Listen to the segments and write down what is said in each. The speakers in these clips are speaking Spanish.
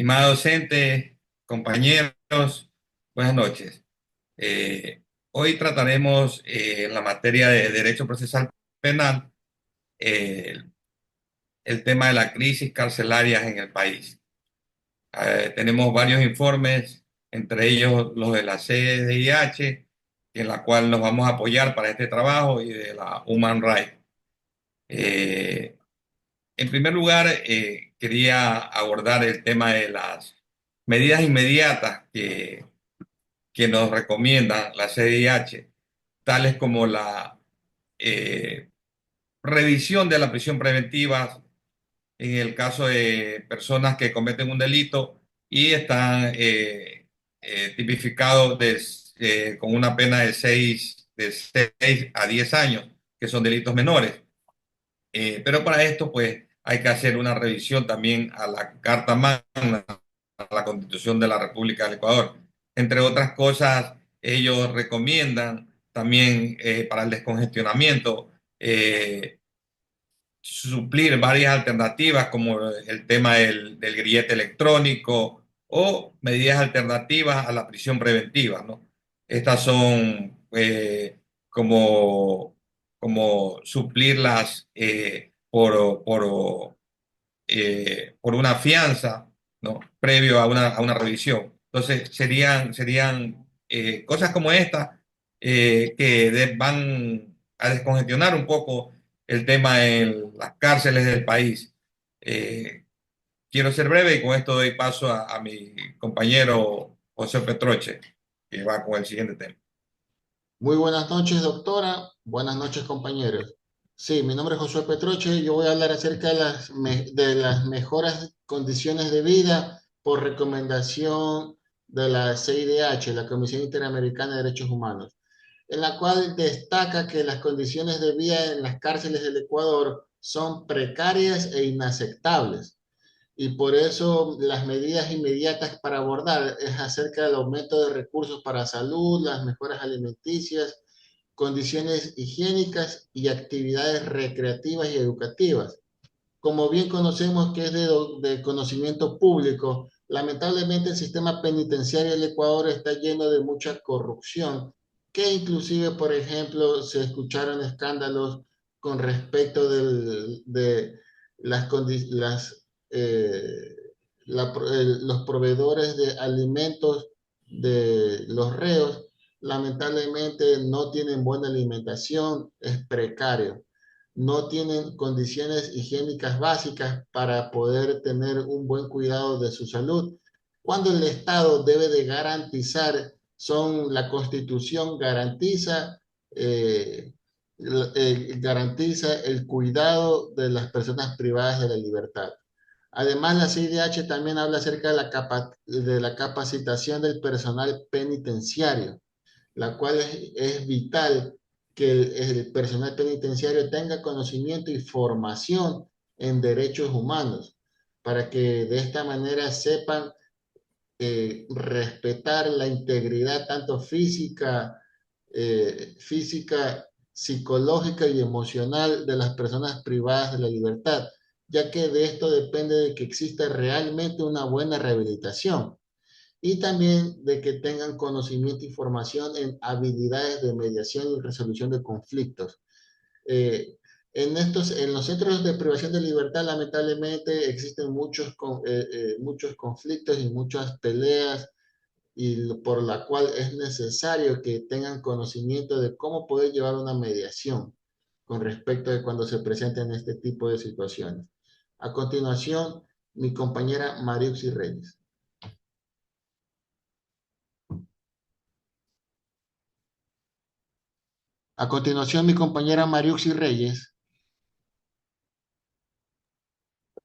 Estimada docente, compañeros, buenas noches. Hoy trataremos en la materia de Derecho Procesal Penal eh, el tema de la crisis carcelaria en el país. Tenemos varios informes, entre ellos los de la CIDH, en la cual nos vamos a apoyar para este trabajo, y de la Human Rights. Eh, en primer lugar, quería abordar el tema de las medidas inmediatas que nos recomiendan la CIDH, tales como la eh, revisión de la prisión preventiva en el caso de personas que cometen un delito y están tipificados con una pena de 6 a 10 años, que son delitos menores. Pero para esto, pues, hay que hacer una revisión también a la Carta Magna, a la Constitución de la República del Ecuador. Entre otras cosas, ellos recomiendan también para el descongestionamiento suplir varias alternativas como el tema del grillete electrónico o medidas alternativas a la prisión preventiva, ¿no? Estas son como, como suplirlas por una fianza, ¿no? Previo a una revisión. Entonces, serían cosas como esta van a descongestionar un poco el tema en las cárceles del país. Eh, Quiero ser breve y con esto doy paso a mi compañero José Petroche, que va con el siguiente tema. Muy buenas noches, doctora. Buenas noches, compañeros. Sí, mi nombre es Josué Petroche. Yo voy a hablar acerca de de las mejoras condiciones de vida por recomendación de la CIDH, la Comisión Interamericana de Derechos Humanos, en la cual destaca que las condiciones de vida en las cárceles del Ecuador son precarias e inaceptables. Y por eso las medidas inmediatas para abordar es acerca del aumento de recursos para salud, las mejoras alimenticias, condiciones higiénicas y actividades recreativas y educativas. Como bien conocemos que es de conocimiento público, lamentablemente el sistema penitenciario del Ecuador está lleno de mucha corrupción, que inclusive, por ejemplo, se escucharon escándalos con respecto de las eh, los proveedores de alimentos de los reos. Lamentablemente no tienen buena alimentación, es precario, no tienen condiciones higiénicas básicas para poder tener un buen cuidado de su salud, cuando el Estado debe de garantizar, la Constitución eh, garantiza el cuidado de las personas privadas de la libertad. Además, la CIDH también habla acerca de de la capacitación del personal penitenciario, la cual es vital que el personal penitenciario tenga conocimiento y formación en derechos humanos, para que de esta manera sepan respetar la integridad tanto física, psicológica y emocional de las personas privadas de la libertad, ya que de esto depende de que exista realmente una buena rehabilitación y también de que tengan conocimiento y formación en habilidades de mediación y resolución de conflictos. Eh, en los centros de privación de libertad, lamentablemente, existen muchos conflictos y muchas peleas, y por la cual es necesario que tengan conocimiento de cómo poder llevar una mediación con respecto de cuando se presenten este tipo de situaciones. A continuación, mi compañera Mariuxi Reyes. A continuación, mi compañera Mariuxi Reyes.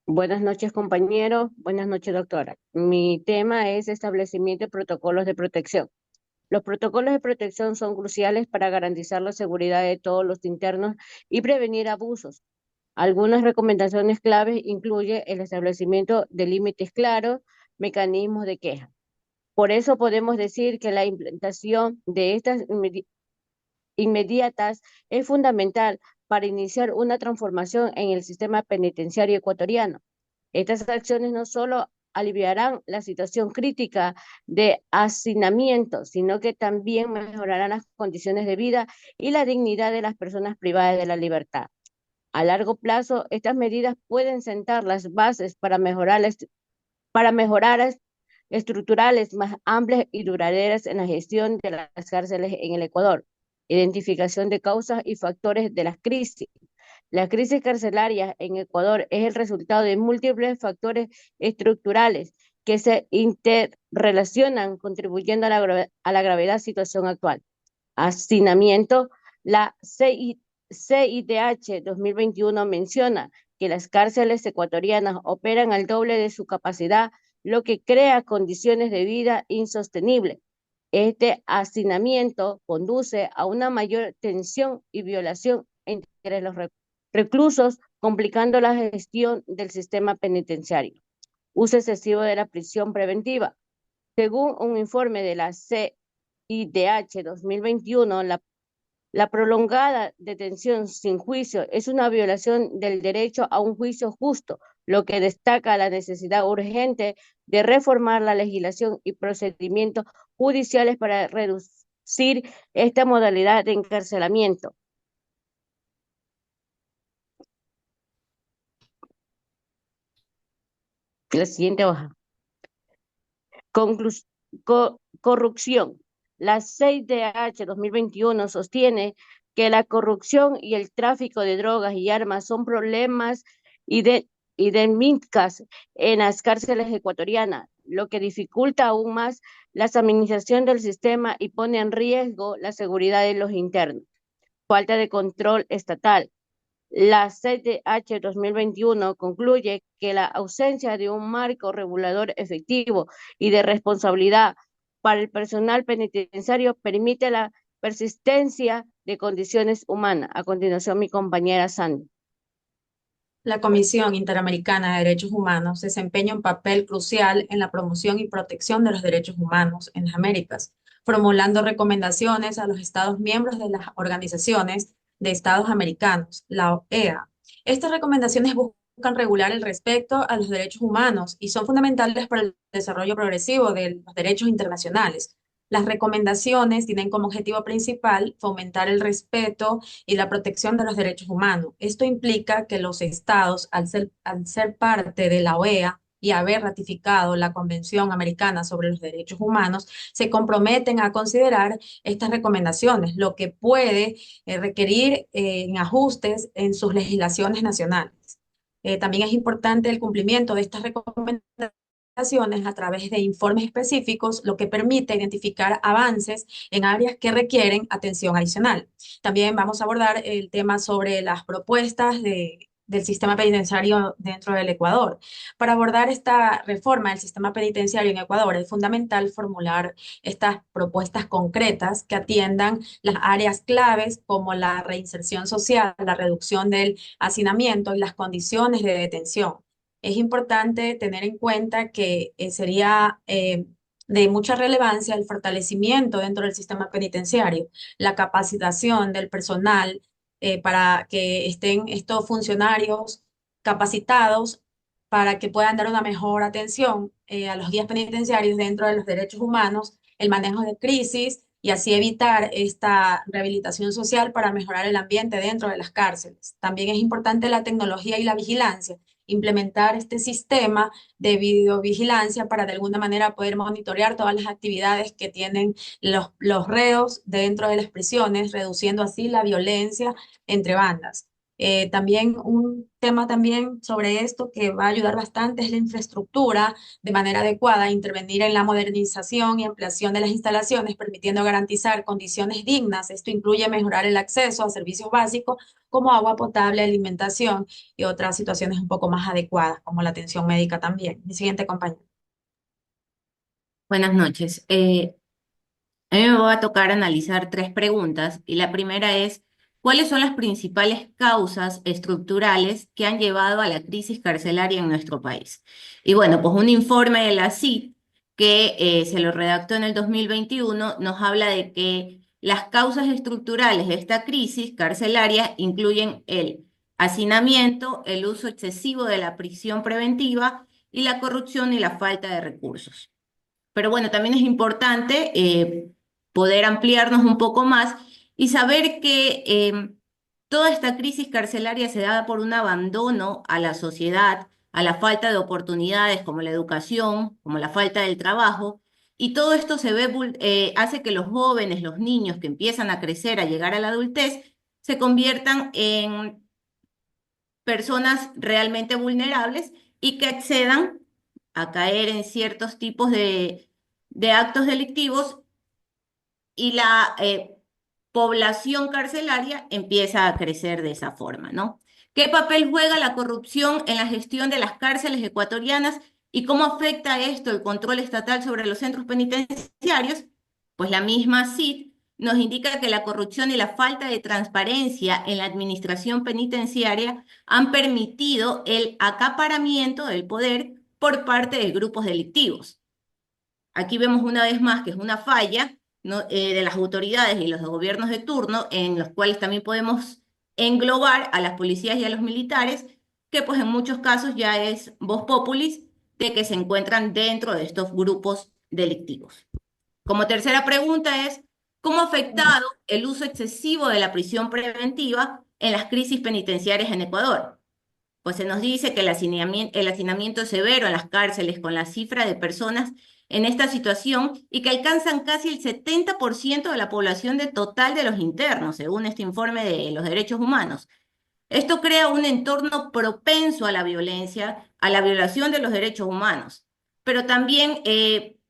Buenas noches, compañero. Buenas noches, doctora. Mi tema es establecimiento de protocolos de protección. Los protocolos de protección son cruciales para garantizar la seguridad de todos los internos y prevenir abusos. Algunas recomendaciones claves incluyen el establecimiento de límites claros, mecanismos de queja. Por eso podemos decir que la implementación de estas inmediatas es fundamental para iniciar una transformación en el sistema penitenciario ecuatoriano. Estas acciones no solo aliviarán la situación crítica de hacinamiento, sino que también mejorarán las condiciones de vida y la dignidad de las personas privadas de la libertad. A largo plazo, estas medidas pueden sentar las bases para mejorar estructurales más amplias y duraderas en la gestión de las cárceles en el Ecuador, identificación de causas y factores de las crisis. La crisis carcelaria en Ecuador es el resultado de múltiples factores estructurales que se interrelacionan, contribuyendo a la gravedad situación actual. Hacinamiento, la CIDH 2021 menciona que las cárceles ecuatorianas operan al doble de su capacidad, lo que crea condiciones de vida insostenibles. Este hacinamiento conduce a una mayor tensión y violación entre los reclusos, complicando la gestión del sistema penitenciario. Uso excesivo de la prisión preventiva. Según un informe de la CIDH 2021, la prolongada detención sin juicio es una violación del derecho a un juicio justo, lo que destaca la necesidad urgente de reformar la legislación y procedimientos judiciales para reducir esta modalidad de encarcelamiento. La siguiente hoja. Corrupción. La CIDH 2021 sostiene que la corrupción y el tráfico de drogas y armas son problemas endémicos en las cárceles ecuatorianas, lo que dificulta aún más la administración del sistema y pone en riesgo la seguridad de los internos. Falta de control estatal. La CIDH 2021 concluye que la ausencia de un marco regulador efectivo y de responsabilidad para el personal penitenciario permite la persistencia de condiciones humanas. A continuación, mi compañera Sandy. La Comisión Interamericana de Derechos Humanos desempeña un papel crucial en la promoción y protección de los derechos humanos en las Américas, formulando recomendaciones a los Estados miembros de las organizaciones de Estados Americanos, la OEA. Estas recomendaciones buscan regular el respeto a los derechos humanos y son fundamentales para el desarrollo progresivo de los derechos internacionales. Las recomendaciones tienen como objetivo principal fomentar el respeto y la protección de los derechos humanos. Esto implica que los estados, al ser parte de la OEA y haber ratificado la Convención Americana sobre los Derechos Humanos, se comprometen a considerar estas recomendaciones, lo que puede requerir en ajustes en sus legislaciones nacionales. También es importante el cumplimiento de estas recomendaciones a través de informes específicos, lo que permite identificar avances en áreas que requieren atención adicional. También vamos a abordar el tema sobre las propuestas del sistema penitenciario dentro del Ecuador. Para abordar esta reforma del sistema penitenciario en Ecuador, es fundamental formular estas propuestas concretas que atiendan las áreas claves como la reinserción social, la reducción del hacinamiento y las condiciones de detención. Es importante tener en cuenta que sería de mucha relevancia el fortalecimiento dentro del sistema penitenciario, la capacitación del personal para que estén estos funcionarios capacitados para que puedan dar una mejor atención a los guías penitenciarios dentro de los derechos humanos, el manejo de crisis y así evitar esta rehabilitación social para mejorar el ambiente dentro de las cárceles. También es importante la tecnología y la vigilancia, implementar este sistema de videovigilancia para de alguna manera poder monitorear todas las actividades que tienen los reos dentro de las prisiones, reduciendo así la violencia entre bandas. También un tema también sobre esto que va a ayudar bastante es la infraestructura de manera adecuada, intervenir en la modernización y ampliación de las instalaciones, permitiendo garantizar condiciones dignas. Esto incluye mejorar el acceso a servicios básicos como agua potable, alimentación y otras situaciones un poco más adecuadas, como la atención médica también. Mi siguiente compañero. Buenas noches. A mí me va a tocar analizar tres preguntas y la primera es, ¿cuáles son las principales causas estructurales que han llevado a la crisis carcelaria en nuestro país? Y bueno, pues un informe de la CID que se lo redactó en el 2021 nos habla de que las causas estructurales de esta crisis carcelaria incluyen el hacinamiento, el uso excesivo de la prisión preventiva y la corrupción y la falta de recursos. Pero bueno, también es importante poder ampliarnos un poco más y saber que toda esta crisis carcelaria se da por un abandono a la sociedad, a la falta de oportunidades como la educación, como la falta del trabajo, y todo esto hace que los jóvenes, los niños que empiezan a crecer, a llegar a la adultez, se conviertan en personas realmente vulnerables y que accedan a caer en ciertos tipos de actos delictivos y la población carcelaria empieza a crecer de esa forma, ¿no? ¿Qué papel juega la corrupción en la gestión de las cárceles ecuatorianas y cómo afecta esto el control estatal sobre los centros penitenciarios? Pues la misma CID nos indica que la corrupción y la falta de transparencia en la administración penitenciaria han permitido el acaparamiento del poder por parte de grupos delictivos. Aquí vemos una vez más que es una falla, ¿no? De las autoridades y los gobiernos de turno, en los cuales también podemos englobar a las policías y a los militares, que pues en muchos casos ya es vox populis de que se encuentran dentro de estos grupos delictivos. Como tercera pregunta es, ¿cómo ha afectado el uso excesivo de la prisión preventiva en las crisis penitenciarias en Ecuador? Pues se nos dice que el hacinamiento severo en las cárceles con la cifra de personas en esta situación y que alcanzan casi el 70% de la población total de los internos, según este informe de los derechos humanos. Esto crea un entorno propenso a la violencia, a la violación de los derechos humanos. Pero también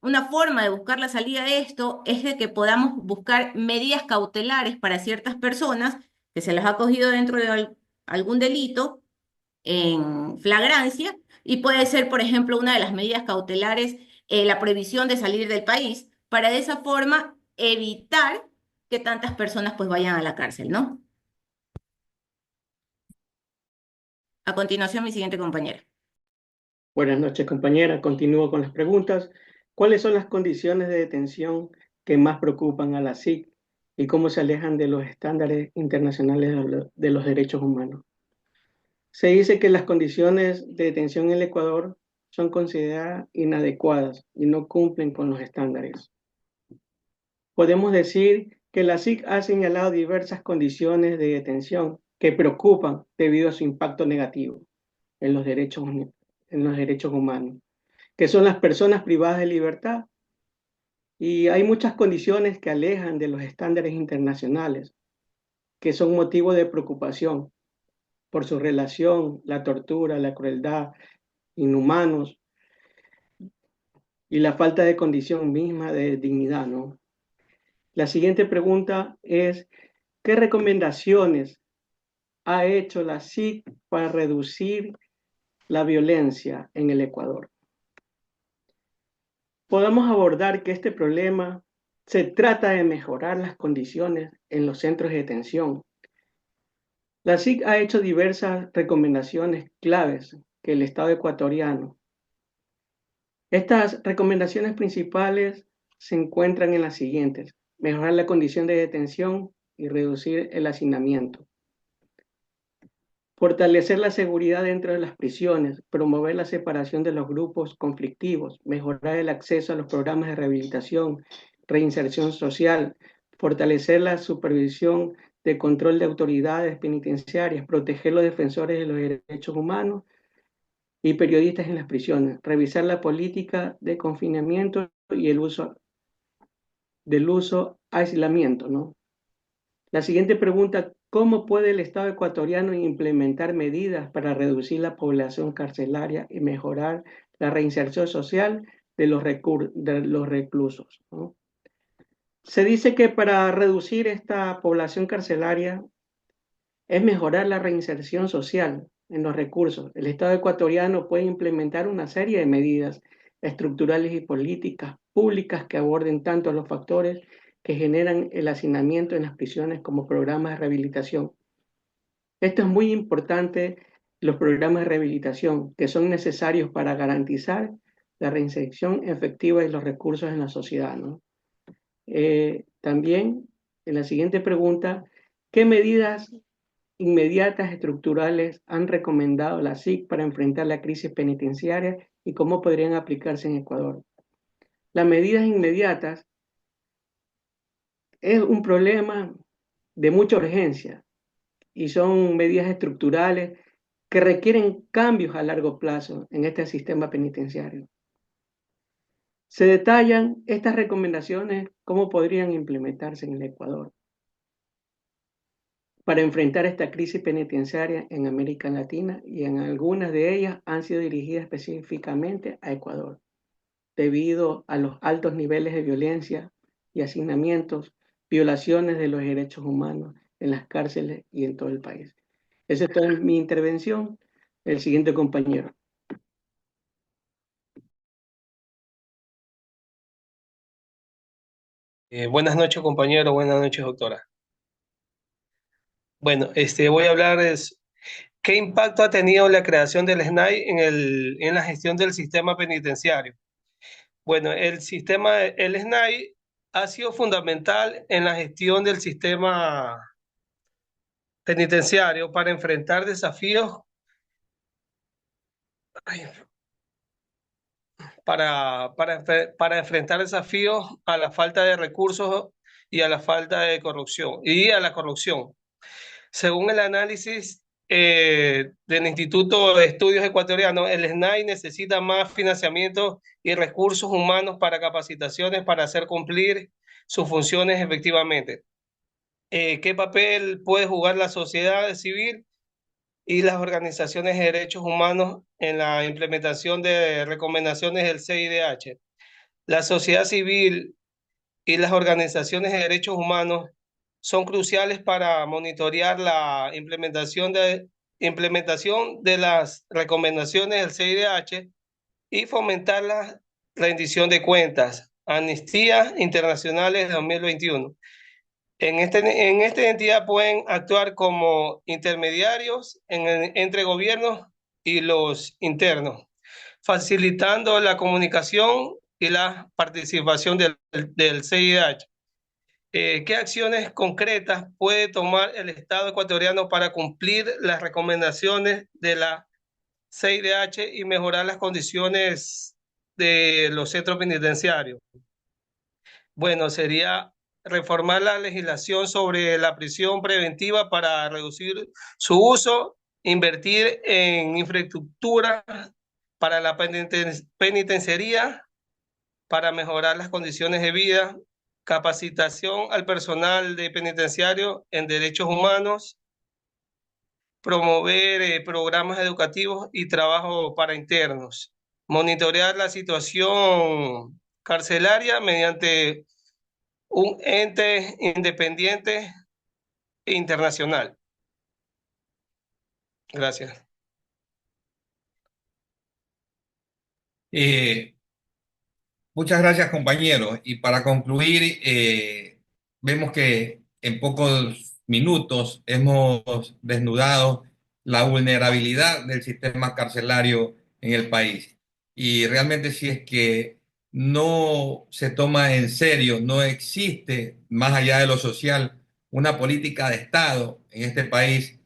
una forma de buscar la salida de esto es de que podamos buscar medidas cautelares para ciertas personas que se las ha cogido dentro de algún delito en flagrancia y puede ser, por ejemplo, una de las medidas cautelares, la prohibición de salir del país, para de esa forma evitar que tantas personas pues vayan a la cárcel, ¿no? A continuación, mi siguiente compañera. Buenas noches, compañera. Continúo con las preguntas. ¿Cuáles son las condiciones de detención que más preocupan a la SIC y cómo se alejan de los estándares internacionales de los derechos humanos? Se dice que las condiciones de detención en el Ecuador son consideradas inadecuadas y no cumplen con los estándares. Podemos decir que la SIC ha señalado diversas condiciones de detención que preocupan debido a su impacto negativo en los derechos humanos, que son las personas privadas de libertad. Y hay muchas condiciones que alejan de los estándares internacionales, que son motivo de preocupación por su relación, la tortura, la crueldad, inhumanos y la falta de condición misma de dignidad, ¿no? La siguiente pregunta es, ¿qué recomendaciones ha hecho la SIC para reducir la violencia en el Ecuador? Podemos abordar que este problema se trata de mejorar las condiciones en los centros de detención. La SIC ha hecho diversas recomendaciones claves que el Estado ecuatoriano. Estas recomendaciones principales se encuentran en las siguientes: mejorar la condición de detención y reducir el hacinamiento. Fortalecer la seguridad dentro de las prisiones, promover la separación de los grupos conflictivos, mejorar el acceso a los programas de rehabilitación, reinserción social, fortalecer la supervisión de control de autoridades penitenciarias, proteger a los defensores de los derechos humanos y periodistas en las prisiones, revisar la política de confinamiento y el uso aislamiento, ¿no? La siguiente pregunta: ¿cómo puede el Estado ecuatoriano implementar medidas para reducir la población carcelaria y mejorar la reinserción social de los reclusos, ¿no? Se dice que para reducir esta población carcelaria es mejorar la reinserción social en los recursos. El Estado ecuatoriano puede implementar una serie de medidas estructurales y políticas públicas que aborden tanto los factores que generan el hacinamiento en las prisiones como programas de rehabilitación. Esto es muy importante, los programas de rehabilitación que son necesarios para garantizar la reinserción efectiva de los recursos en la sociedad, ¿no? También, en la siguiente pregunta, ¿qué medidas inmediatas estructurales han recomendado la SIC para enfrentar la crisis penitenciaria y cómo podrían aplicarse en Ecuador? Las medidas inmediatas es un problema de mucha urgencia y son medidas estructurales que requieren cambios a largo plazo en este sistema penitenciario. Se detallan estas recomendaciones, cómo podrían implementarse en el Ecuador para enfrentar esta crisis penitenciaria en América Latina, y en algunas de ellas han sido dirigidas específicamente a Ecuador, debido a los altos niveles de violencia y hacinamientos, violaciones de los derechos humanos en las cárceles y en todo el país. Esa es toda mi intervención. El siguiente compañero. Buenas noches, compañero. Buenas noches, doctora. Bueno, voy a hablar qué impacto ha tenido la creación del SNAI en la gestión del sistema penitenciario. Bueno, el SNAI ha sido fundamental en la gestión del sistema penitenciario para enfrentar desafíos, ay, para enfrentar desafíos a la falta de recursos y a la falta de corrupción y a la corrupción. Según el análisis del Instituto de Estudios Ecuatorianos, el SNAI necesita más financiamiento y recursos humanos para capacitaciones para hacer cumplir sus funciones efectivamente. ¿Qué papel puede jugar la sociedad civil y las organizaciones de derechos humanos en la implementación de recomendaciones del CIDH? La sociedad civil y las organizaciones de derechos humanos son cruciales para monitorear la implementación de las recomendaciones del CIDH y fomentar la rendición de cuentas. Amnistía Internacionales de 2021. En esta entidad pueden actuar como intermediarios entre gobiernos y los internos, facilitando la comunicación y la participación del CIDH. ¿Qué acciones concretas puede tomar el Estado ecuatoriano para cumplir las recomendaciones de la CIDH y mejorar las condiciones de los centros penitenciarios? Bueno, sería reformar la legislación sobre la prisión preventiva para reducir su uso, invertir en infraestructura para la penitenciaría, para mejorar las condiciones de vida, capacitación al personal de penitenciario en derechos humanos, promover programas educativos y trabajo para internos, monitorear la situación carcelaria mediante un ente independiente e internacional. Gracias. Muchas gracias, compañeros. Y para concluir, vemos que en pocos minutos hemos desnudado la vulnerabilidad del sistema carcelario en el país. Y realmente si es que no se toma en serio, no existe, más allá de lo social, una política de Estado en este país,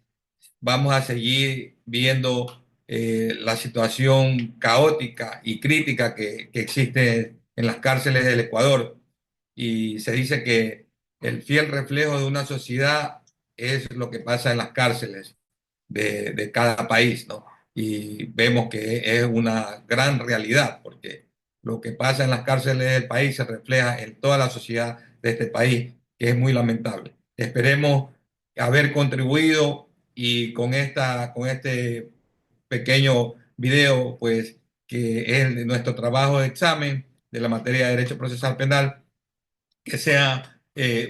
vamos a seguir viendo la situación caótica y crítica que existe en las cárceles del Ecuador. Y se dice que el fiel reflejo de una sociedad es lo que pasa en las cárceles de cada país, ¿no? Y vemos que es una gran realidad, porque lo que pasa en las cárceles del país se refleja en toda la sociedad de este país, que es muy lamentable. Esperemos haber contribuido y con este pequeño video, pues, que es de nuestro trabajo de examen de la materia de Derecho Procesal Penal, que sea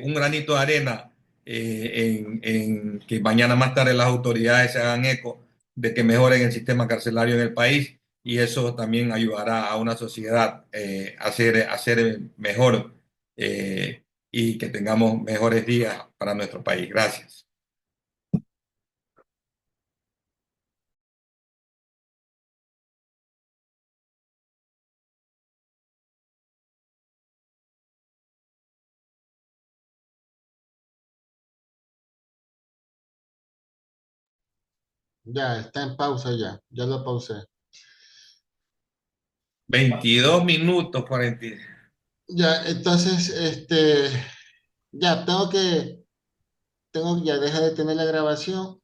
un granito de arena en que mañana más tarde las autoridades se hagan eco de que mejoren el sistema carcelario en el país y eso también ayudará a una sociedad a ser mejor y que tengamos mejores días para nuestro país. Gracias. Ya, está en pausa ya. Ya lo pausé. 22 minutos 40. Ya, entonces, ya, ya deja de tener la grabación.